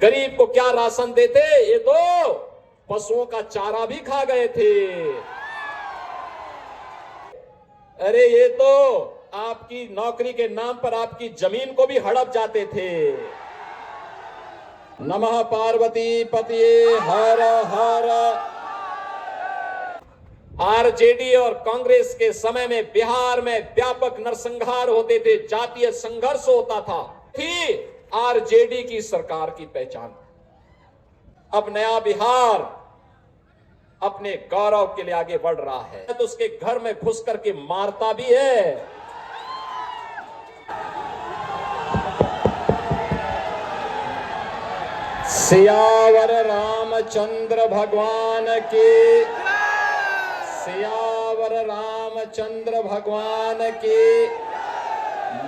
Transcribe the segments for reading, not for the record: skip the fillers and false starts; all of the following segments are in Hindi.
गरीब को क्या राशन देते, ये तो पशुओं का चारा भी खा गए थे। अरे ये तो आपकी नौकरी के नाम पर आपकी जमीन को भी हड़प जाते थे। नमः पार्वती पतिये हर हर। आरजेडी और कांग्रेस के समय में बिहार में व्यापक नरसंहार होते थे, जातीय संघर्ष होता था, थी आरजेडी की सरकार की पहचान। अब नया बिहार अपने गौरव के लिए आगे बढ़ रहा है, तो उसके घर में घुस करके मारता भी है। सियावर रामचंद्र भगवान की, सियावर रामचंद्र भगवान की,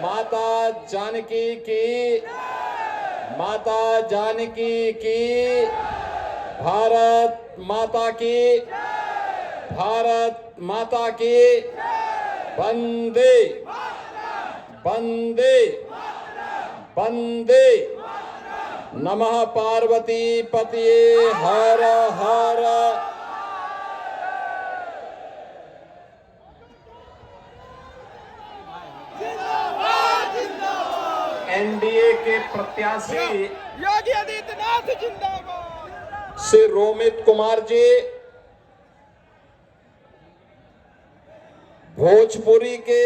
माता जानकी की, माता जानकी की, भारत माता की, भारत माता की, वंदे वंदे वंदे। नमः पार्वती पतिये हर हर। एनडीए के प्रत्याशी योगी आदित्यनाथ जिंदाबाद। श्री रोमित कुमार जी भोजपुरी के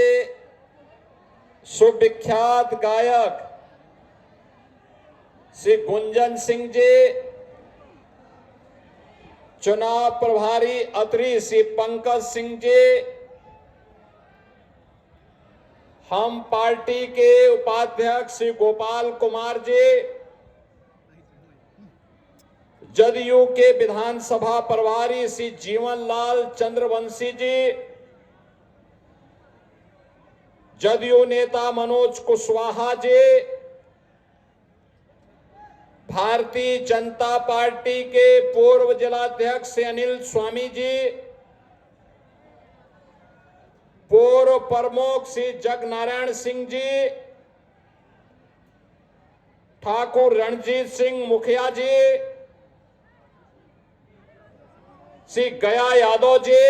सुविख्यात गायक श्री गुंजन सिंह जी, चुनाव प्रभारी अत्री श्री पंकज सिंह जी, हम पार्टी के उपाध्यक्ष श्री गोपाल कुमार जी, जदयू के विधानसभा प्रभारी श्री जीवनलाल चंद्रवंशी जी, जदयू नेता मनोज कुशवाहा जी, भारतीय जनता पार्टी के पूर्व जिलाध्यक्ष अनिल स्वामी जी, पूर्व प्रमुख श्री जगनारायण सिंह जी, ठाकुर रणजीत सिंह मुखिया जी, श्री गया यादव जी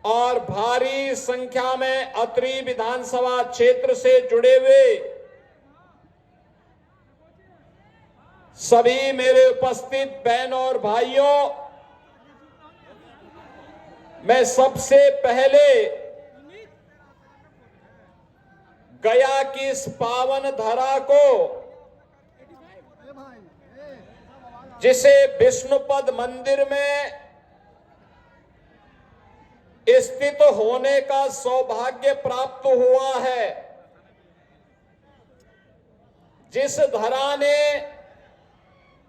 और भारी संख्या में अत्री विधानसभा क्षेत्र से जुड़े हुए सभी मेरे उपस्थित बहनों और भाइयों, मैं सबसे पहले गया की इस पावन धरा को, जिसे विष्णुपद मंदिर में स्थित होने का सौभाग्य प्राप्त हुआ है, जिस धरा ने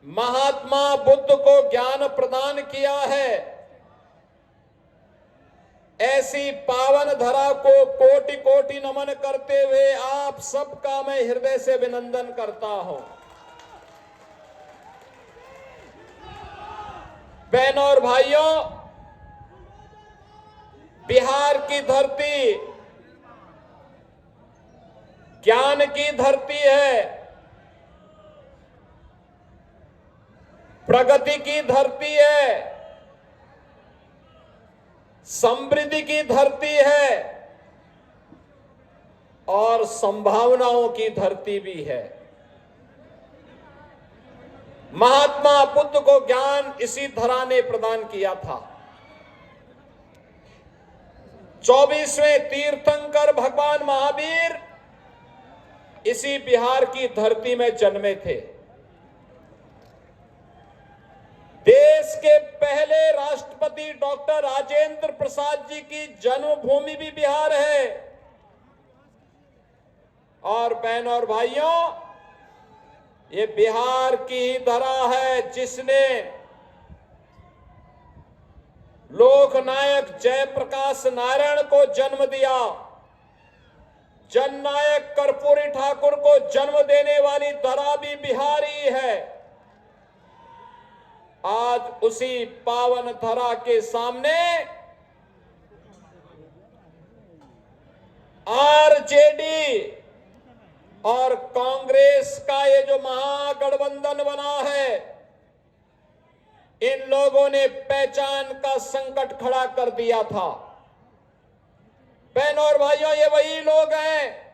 महात्मा बुद्ध को ज्ञान प्रदान किया है, ऐसी पावन धरा को कोटि कोटि नमन करते हुए आप सबका मैं हृदय से अभिनंदन करता हूं। बहनों और भाइयों, बिहार की धरती ज्ञान की धरती है, प्रगति की धरती है, समृद्धि की धरती है और संभावनाओं की धरती भी है। महात्मा बुद्ध को ज्ञान इसी धरा ने प्रदान किया था। 24वें तीर्थंकर भगवान महावीर इसी बिहार की धरती में जन्मे थे। देश के पहले राष्ट्रपति डॉक्टर राजेंद्र प्रसाद जी की जन्मभूमि भी बिहार है। और बहनों और भाइयों, ये बिहार की ही धरा है जिसने लोकनायक जयप्रकाश नारायण को जन्म दिया। जननायक कर्पूरी ठाकुर को जन्म देने वाली धरा भी बिहारी है। आज उसी पावन धरा के सामने आरजेडी और कांग्रेस का ये जो महागठबंधन बना है, इन लोगों ने पहचान का संकट खड़ा कर दिया था। बहनों और भाइयों, ये वही लोग हैं,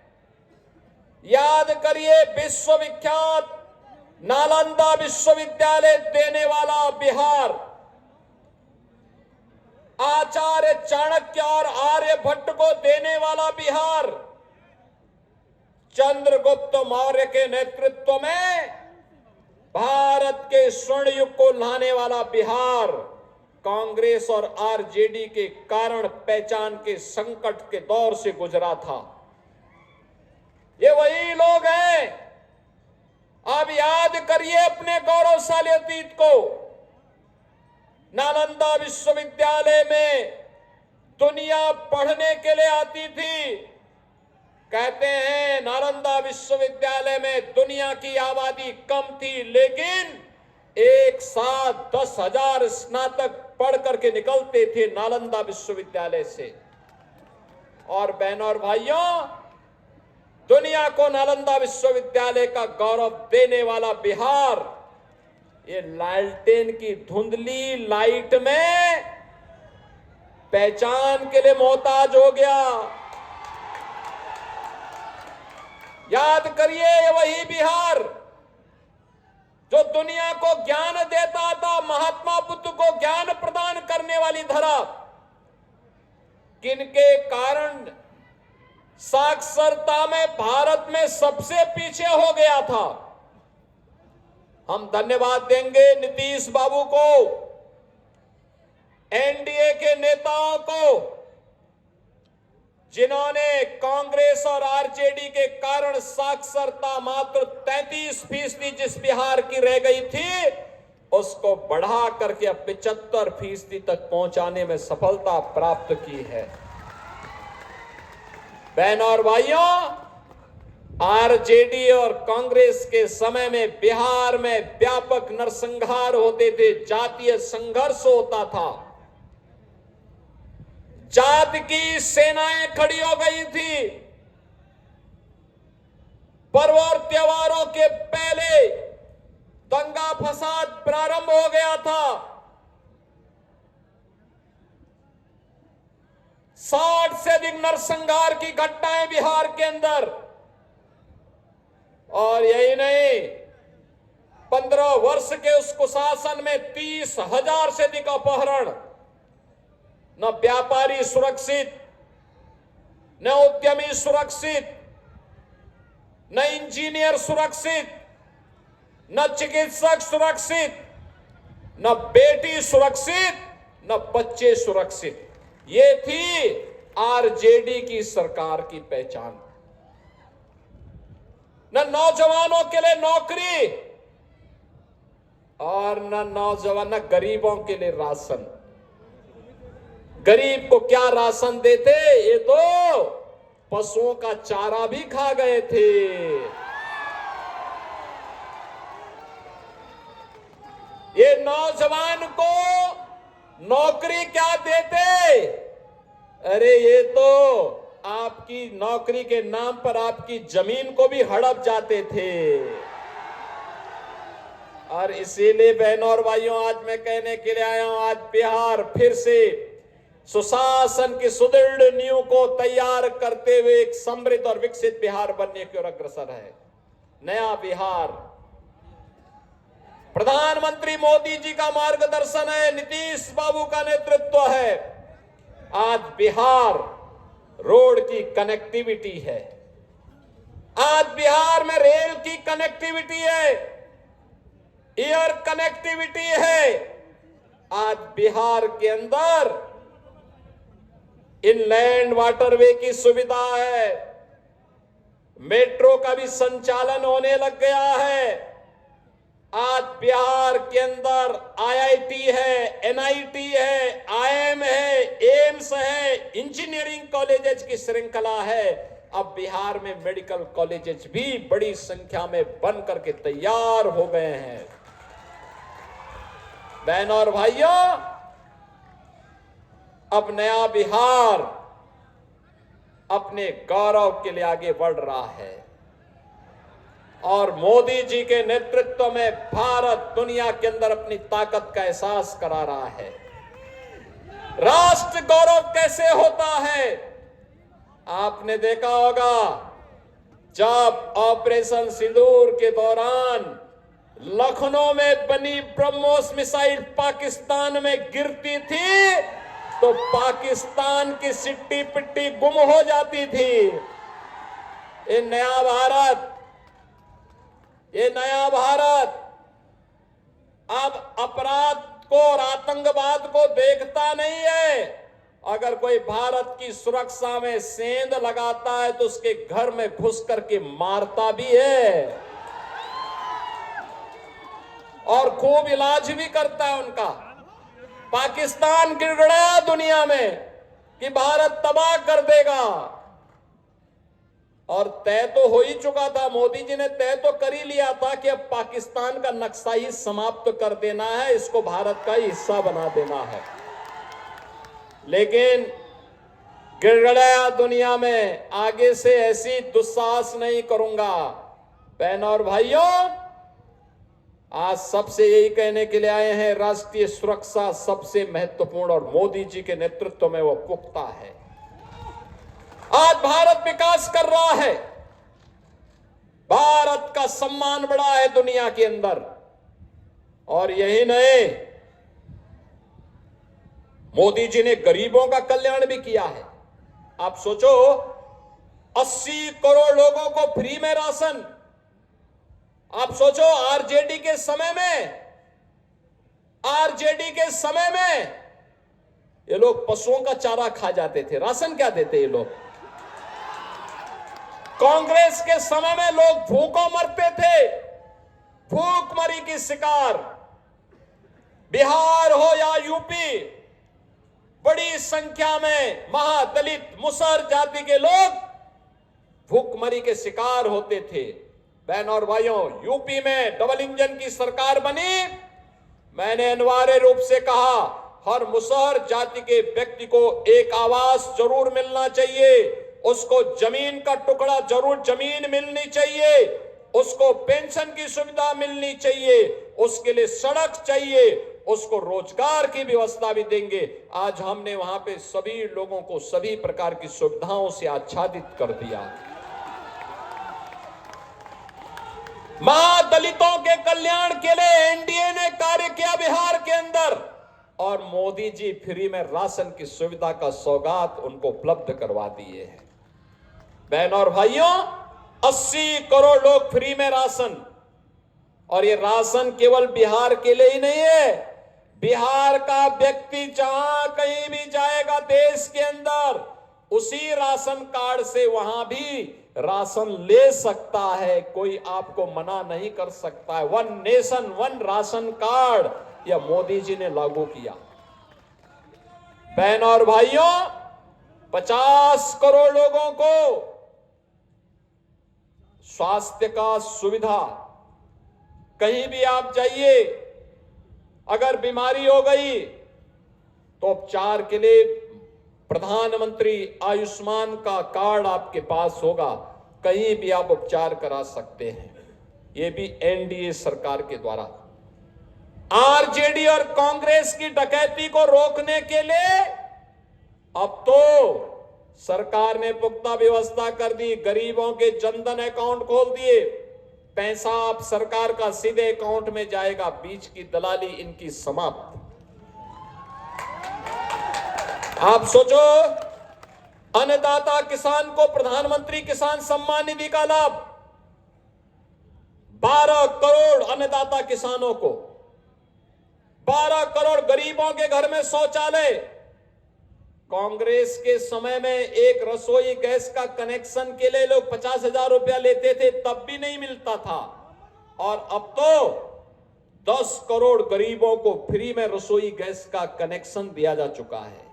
याद करिए, विश्वविख्यात नालंदा विश्वविद्यालय देने वाला बिहार, आचार्य चाणक्य और आर्यभट्ट को देने वाला बिहार, चंद्रगुप्त मौर्य के नेतृत्व में भारत के स्वर्ण युग को लाने वाला बिहार, कांग्रेस और आरजेडी के कारण पहचान के संकट के दौर से गुजरा था। ये वही लोग हैं। अब याद करिए अपने गौरवशाली अतीत को। नालंदा विश्वविद्यालय में दुनिया पढ़ने के लिए आती थी। कहते हैं नालंदा विश्वविद्यालय में दुनिया की आबादी कम थी, लेकिन एक साथ 10,000 स्नातक पढ़ करके निकलते थे नालंदा विश्वविद्यालय से। और बहनों और भाइयों, दुनिया को नालंदा विश्वविद्यालय का गौरव देने वाला बिहार, ये लालटेन की धुंधली लाइट में पहचान के लिए मोहताज हो गया। याद करिए, ये वही बिहार जो दुनिया को ज्ञान देता था, महात्मा बुद्ध को ज्ञान प्रदान करने वाली धरा, किनके कारण साक्षरता में भारत में सबसे पीछे हो गया था। हम धन्यवाद देंगे नीतीश बाबू को, एनडीए के नेताओं को, जिन्होंने कांग्रेस और आरजेडी के कारण साक्षरता मात्र 33% जिस बिहार की रह गई थी, उसको बढ़ा करके अब 75% तक पहुंचाने में सफलता प्राप्त की है। बहनों और भाइयों, आरजेडी और कांग्रेस के समय में बिहार में व्यापक नरसंहार होते थे, जातीय संघर्ष होता था, जाति की सेनाएं खड़ी हो गई थी। पर्व और त्योहारों के पहले दंगा फसाद प्रारंभ हो गया था। 60 से अधिक नरसंहार की घटनाएं बिहार के अंदर। और यही नहीं, 15 वर्ष के उस कुशासन में 30,000 से अधिक अपहरण। न व्यापारी सुरक्षित, न उद्यमी सुरक्षित, न इंजीनियर सुरक्षित, न चिकित्सक सुरक्षित, न बेटी सुरक्षित, न बच्चे सुरक्षित। ये थी आरजेडी की सरकार की पहचान। न नौजवानों के लिए नौकरी और न गरीबों के लिए राशन। गरीब को क्या राशन देते, ये तो पशुओं का चारा भी खा गए थे। ये नौजवान को नौकरी क्या देते, अरे ये तो आपकी नौकरी के नाम पर आपकी जमीन को भी हड़प जाते थे। और इसीलिए बहनों और भाइयों, आज मैं कहने के लिए आया हूं, आज बिहार फिर से सुशासन की सुदृढ़ नींव को तैयार करते हुए एक समृद्ध और विकसित बिहार बनने की ओर अग्रसर है। नया बिहार प्रधानमंत्री मोदी जी का मार्गदर्शन है, नीतीश बाबू का नेतृत्व है। आज बिहार रोड की कनेक्टिविटी है, आज बिहार में रेल की कनेक्टिविटी है, एयर कनेक्टिविटी है। आज बिहार के अंदर इनलैंड वाटरवे की सुविधा है, मेट्रो का भी संचालन होने लग गया है। आज बिहार के अंदर आईआईटी है, एनआईटी है, आईएम है, एम्स है, इंजीनियरिंग कॉलेजेस की श्रृंखला है। अब बिहार में मेडिकल कॉलेजेस भी बड़ी संख्या में बन करके तैयार हो गए हैं। बहनों और भाइयों, अब नया बिहार अपने गौरव के लिए आगे बढ़ रहा है। और मोदी जी के नेतृत्व में भारत दुनिया के अंदर अपनी ताकत का एहसास करा रहा है। राष्ट्र गौरव कैसे होता है? आपने देखा होगा जब ऑपरेशन सिंदूर के दौरान लखनऊ में बनी ब्रह्मोस मिसाइल पाकिस्तान में गिरती थी तो पाकिस्तान की सिट्टी पिट्टी गुम हो जाती थी। ये नया भारत अब अपराध को और आतंकवाद को देखता नहीं है। अगर कोई भारत की सुरक्षा में सेंध लगाता है तो उसके घर में घुस करके मारता भी है और खूब इलाज भी करता है उनका। पाकिस्तान गिड़गिड़ाया दुनिया में कि भारत तबाह कर देगा और तय तो हो ही चुका था। मोदी जी ने तय तो कर ही लिया था कि अब पाकिस्तान का नक्शा ही समाप्त कर देना है, इसको भारत का ही हिस्सा बना देना है। लेकिन गिड़गिड़ाया दुनिया में आगे से ऐसी दुस्साहस नहीं करूंगा। बहनों और भाइयों, आज सबसे यही कहने के लिए आए हैं, राष्ट्रीय सुरक्षा सबसे महत्वपूर्ण और मोदी जी के नेतृत्व में वो पुख्ता है। आज भारत विकास कर रहा है, भारत का सम्मान बढ़ा है दुनिया के अंदर। और यही नहीं, मोदी जी ने गरीबों का कल्याण भी किया है। आप सोचो, 80 करोड़ लोगों को फ्री में राशन। आप सोचो, आरजेडी के समय में ये लोग पशुओं का चारा खा जाते थे, राशन क्या देते ये लोग। कांग्रेस के समय में लोग भूखों मरते थे, भूखमरी की शिकार। बिहार हो या यूपी, बड़ी संख्या में महादलित मुसहर जाति के लोग भूखमरी के शिकार होते थे। बहन और भाइयों, यूपी में डबल इंजन की सरकार बनी। मैंने अनिवार्य रूप से कहा, हर मुसहर जाति के व्यक्ति को एक आवास जरूर मिलना चाहिए, उसको जमीन का टुकड़ा जरूर जमीन मिलनी चाहिए, उसको पेंशन की सुविधा मिलनी चाहिए, उसके लिए सड़क चाहिए, उसको रोजगार की व्यवस्था भी देंगे। आज हमने वहां पे सभी लोगों को सभी प्रकार की सुविधाओं से आच्छादित कर दिया। महादलितों के कल्याण के लिए एनडीए ने कार्य किया बिहार के अंदर, और मोदी जी फ्री में राशन की सुविधा का सौगात उनको उपलब्ध करवा दिए हैं। बहन और भाइयों, 80 करोड़ लोग फ्री में राशन, और ये राशन केवल बिहार के लिए ही नहीं है। बिहार का व्यक्ति जहां कहीं भी जाएगा देश के अंदर, उसी राशन कार्ड से वहां भी राशन ले सकता है, कोई आपको मना नहीं कर सकता है। 1 नेशन 1 राशन कार्ड यह मोदी जी ने लागू किया। बहन और भाइयों, 50 करोड़ लोगों को स्वास्थ्य का सुविधा, कहीं भी आप जाइए, अगर बीमारी हो गई तो उपचार के लिए प्रधानमंत्री आयुष्मान का कार्ड आपके पास होगा, कहीं भी आप उपचार करा सकते हैं। यह भी एनडीए सरकार के द्वारा। आरजेडी और कांग्रेस की डकैती को रोकने के लिए अब तो सरकार ने पुख्ता व्यवस्था कर दी। गरीबों के जनधन अकाउंट खोल दिए, पैसा आप सरकार का सीधे अकाउंट में जाएगा, बीच की दलाली इनकी समाप्त। आप सोचो, अन्नदाता किसान को प्रधानमंत्री किसान सम्मान निधि का लाभ, 12 करोड़ अन्नदाता किसानों को, 12 करोड़ गरीबों के घर में शौचालय। कांग्रेस के समय में एक रसोई गैस का कनेक्शन के लिए लोग 50,000 रुपया लेते थे, तब भी नहीं मिलता था, और अब तो 10 करोड़ गरीबों को फ्री में रसोई गैस का कनेक्शन दिया जा चुका है।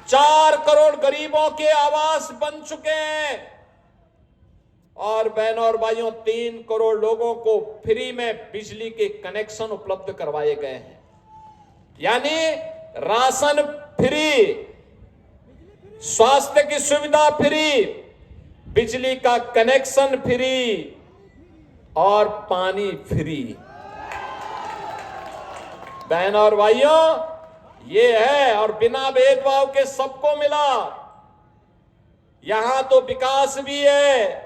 4 करोड़ गरीबों के आवास बन चुके हैं, और बहनों और भाइयों, 3 करोड़ लोगों को फ्री में बिजली के कनेक्शन उपलब्ध करवाए गए हैं। यानी राशन फ्री, स्वास्थ्य की सुविधा फ्री, बिजली का कनेक्शन फ्री और पानी फ्री। बहन और भाइयों, ये है, और बिना भेदभाव के सबको मिला। यहां तो विकास भी है,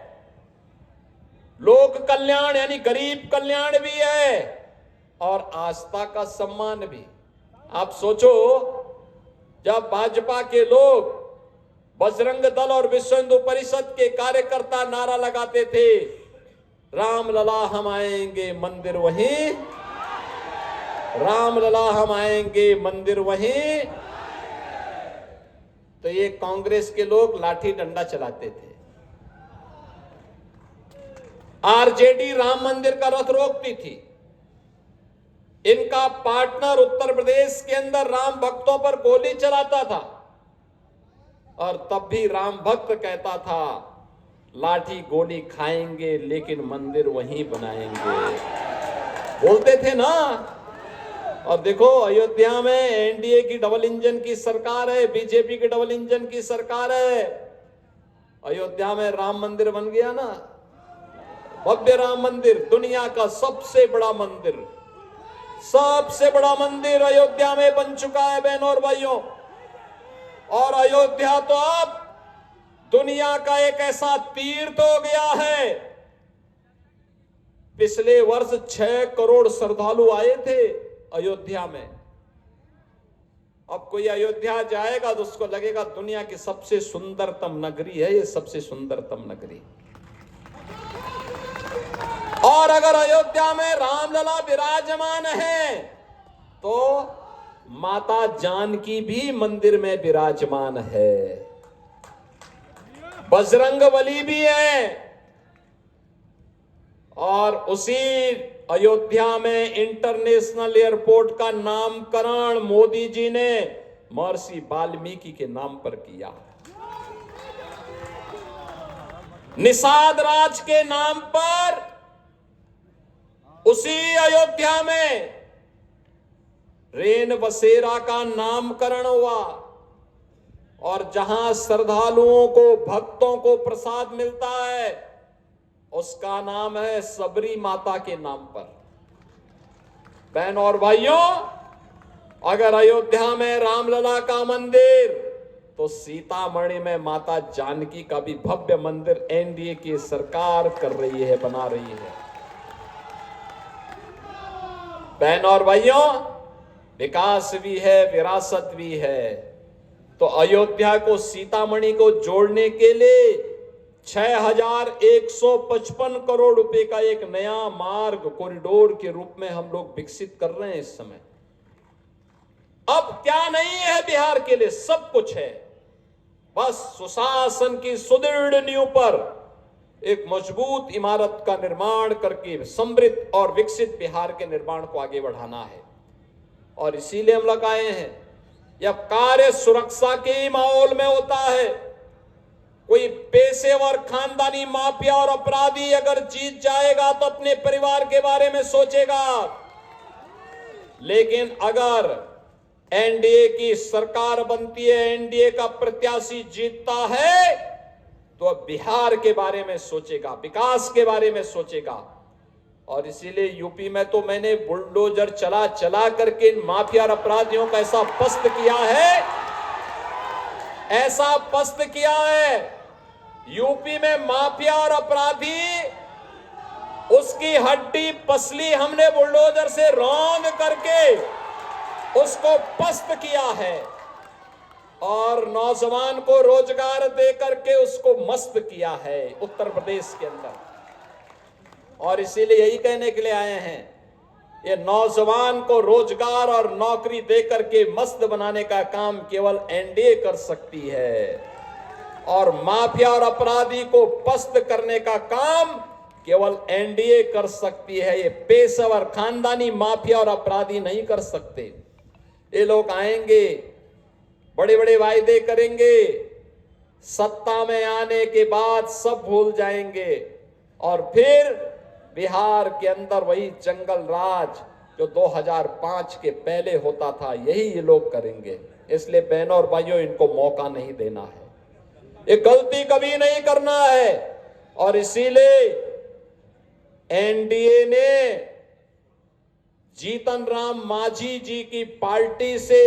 लोक कल्याण यानी गरीब कल्याण भी है, और आस्था का सम्मान भी। आप सोचो, जब भाजपा के लोग, बजरंग दल और विश्व हिंदू परिषद के कार्यकर्ता नारा लगाते थे, रामलला हम आएंगे मंदिर वहीं, रामलला हम आएंगे मंदिर वहीं, तो ये कांग्रेस के लोग लाठी डंडा चलाते थे। आरजेडी राम मंदिर का रथ रोकती थी। इनका पार्टनर उत्तर प्रदेश के अंदर राम भक्तों पर गोली चलाता था, और तब भी राम भक्त कहता था, लाठी गोली खाएंगे लेकिन मंदिर वहीं बनाएंगे। बोलते थे ना। और देखो, अयोध्या में एनडीए की डबल इंजन की सरकार है, बीजेपी की डबल इंजन की सरकार है। अयोध्या में राम मंदिर बन गया ना, भव्य राम मंदिर, दुनिया का सबसे बड़ा मंदिर, सबसे बड़ा मंदिर अयोध्या में बन चुका है बहनों और भाइयों। और अयोध्या तो अब दुनिया का एक ऐसा तीर्थ हो गया है। पिछले वर्ष 6 करोड़ श्रद्धालु आए थे अयोध्या में। अब कोई अयोध्या जाएगा तो उसको लगेगा दुनिया की सबसे सुंदरतम नगरी है ये, सबसे सुंदरतम नगरी। और अगर अयोध्या में रामलला विराजमान है तो माता जानकी भी मंदिर में विराजमान है, बजरंगबली भी है। और उसी अयोध्या में इंटरनेशनल एयरपोर्ट का नामकरण मोदी जी ने महर्षि वाल्मीकि के नाम पर किया। निषाद राज के नाम पर उसी अयोध्या में रेन बसेरा का नामकरण हुआ। और जहां श्रद्धालुओं को, भक्तों को प्रसाद मिलता है, उसका नाम है सबरी माता के नाम पर। बहन और भाइयों, अगर अयोध्या में रामलला का मंदिर, तो सीतामढ़ी में माता जानकी का भी भव्य मंदिर एनडीए की सरकार कर रही है, बना रही है। बहन और भाइयों, विकास भी है, विरासत भी है। तो अयोध्या को, सीतामढ़ी को जोड़ने के लिए 6155 करोड़ रुपए का एक नया मार्ग कॉरिडोर के रूप में हम लोग विकसित कर रहे हैं इस समय। अब क्या नहीं है बिहार के लिए, सब कुछ है। बस सुशासन की सुदृढ़ नींव पर एक मजबूत इमारत का निर्माण करके समृद्ध और विकसित बिहार के निर्माण को आगे बढ़ाना है। और इसीलिए हम लोग आए हैं। यह कार्य सुरक्षा के माहौल में होता है। कोई पेशेवर खानदानी माफिया और अपराधी अगर जीत जाएगा तो अपने परिवार के बारे में सोचेगा, लेकिन अगर एनडीए की सरकार बनती है, एनडीए का प्रत्याशी जीतता है, तो बिहार के बारे में सोचेगा, विकास के बारे में सोचेगा। और इसीलिए यूपी में तो मैंने बुलडोजर चला चला करके इन माफिया और अपराधियों का ऐसा पस्त किया है, ऐसा पस्त किया है। यूपी में माफिया और अपराधी, उसकी हड्डी पसली हमने बुलडोजर से रौंद करके उसको पस्त किया है, और नौजवान को रोजगार दे करके उसको मस्त किया है उत्तर प्रदेश के अंदर। और इसीलिए यही कहने के लिए आए हैं, ये नौजवान को रोजगार और नौकरी दे करके मस्त बनाने का काम केवल एनडीए कर सकती है, और माफिया और अपराधी को पस्त करने का काम केवल एनडीए कर सकती है। ये पेशेवर खानदानी माफिया और अपराधी नहीं कर सकते। ये लोग आएंगे, बड़े बड़े वायदे करेंगे, सत्ता में आने के बाद सब भूल जाएंगे, और फिर बिहार के अंदर वही जंगल राज जो 2005 के पहले होता था, यही ये लोग करेंगे। इसलिए बहनों और भाइयों, इनको मौका नहीं देना है। ये गलती कभी नहीं करना है। और इसीलिए एनडीए ने जीतन राम मांझी जी की पार्टी से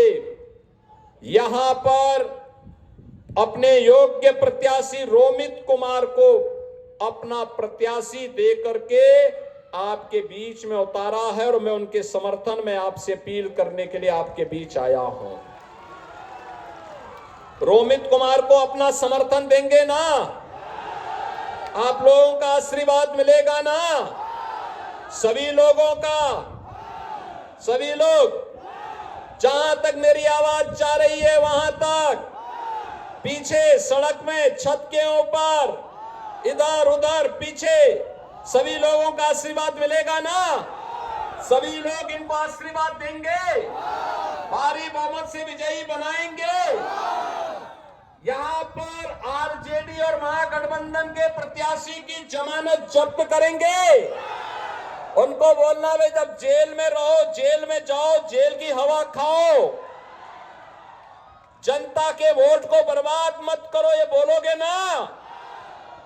यहां पर अपने योग्य प्रत्याशी रोमित कुमार को अपना प्रत्याशी देकर के आपके बीच में उतारा है और मैं उनके समर्थन में आपसे अपील करने के लिए आपके बीच आया हूं। रोमित कुमार को अपना समर्थन देंगे ना? आप लोगों का आशीर्वाद मिलेगा ना? सभी लोगों का, सभी लोग, जहां तक मेरी आवाज जा रही है वहां तक, पीछे सड़क में, छत के ऊपर, इधर उधर, पीछे, सभी लोगों का आशीर्वाद मिलेगा ना? सभी लोग इनको आशीर्वाद देंगे, भारी बहुमत से विजयी बनाएंगे। यहां पर आरजेडी और महागठबंधन के प्रत्याशी की जमानत जब्त करेंगे। उनको बोलना है जब जेल में रहो, जेल में जाओ, जेल की हवा खाओ, जनता के वोट को बर्बाद मत करो, ये बोलोगे ना?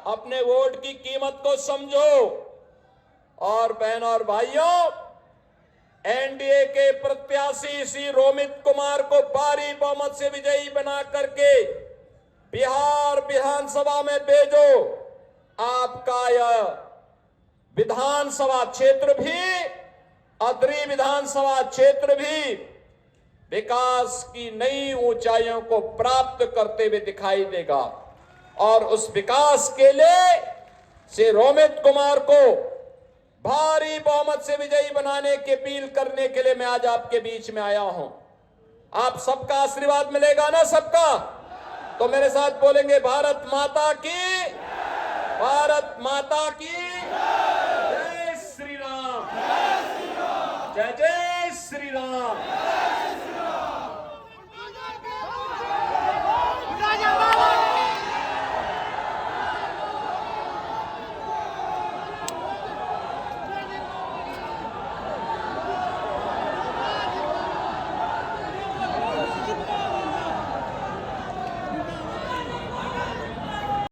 अपने वोट की कीमत को समझो। और बहनों और भाइयों, एनडीए के प्रत्याशी श्री रोमित कुमार को भारी बहुमत से विजयी बना करके बिहार विधानसभा में भेजो। आपका यह विधानसभा क्षेत्र भी, अदरी विधानसभा क्षेत्र भी विकास की नई ऊंचाइयों को प्राप्त करते हुए दिखाई देगा। और उस विकास के लिए श्री रोमित कुमार को भारी बहुमत से विजयी बनाने की अपील करने के लिए मैं आज आपके बीच में आया हूं। आप सबका आशीर्वाद मिलेगा ना? सबका? तो मेरे साथ बोलेंगे, भारत माता की, भारत माता की।